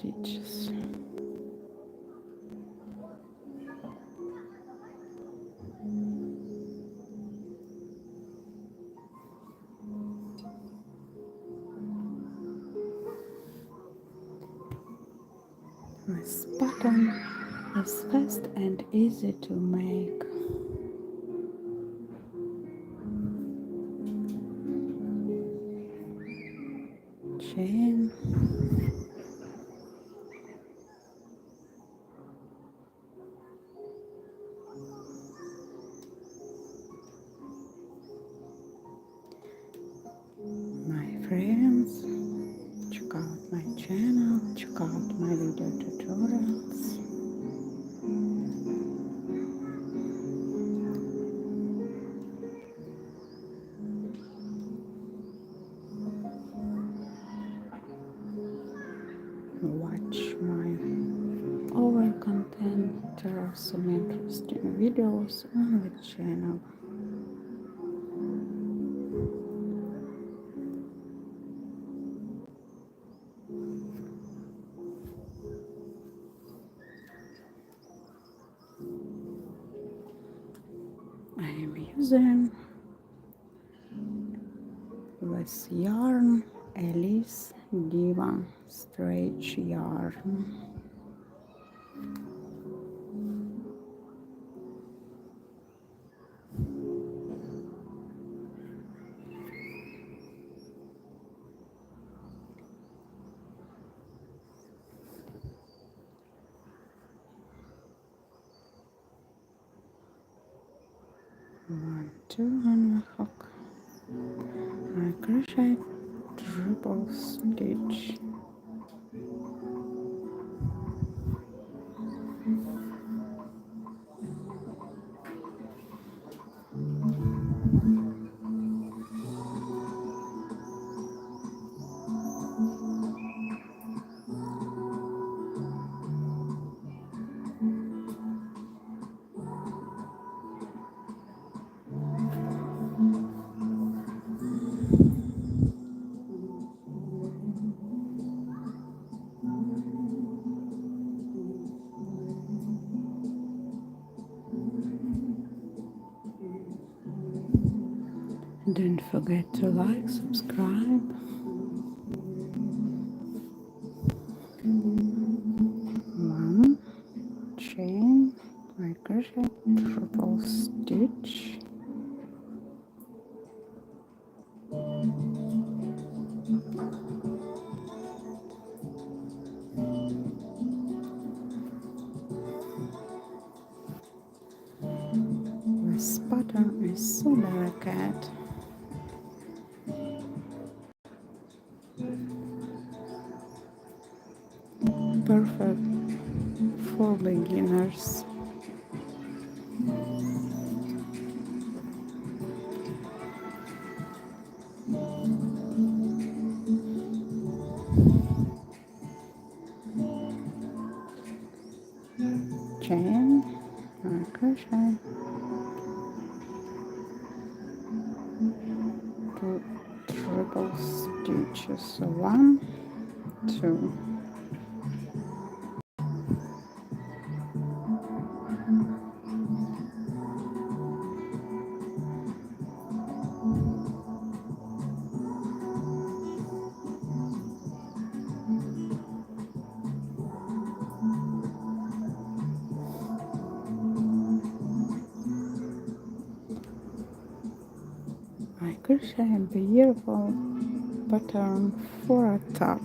stitches. This pattern is fast and easy to make. Chain. My friends, check out my channel, check out my video tutorials. Watch my other content. There are some interesting videos on the channel. I am using this yarn, Alice Diva stretch yarn. One, two on the hook. I crochet triple stitch. Don't forget to like, subscribe. One chain, I crochet triple stitch. This pattern is so delicate. Perfect for beginners. Chain and crochet, two triple stitches, one, two. I crochet a beautiful pattern for a top.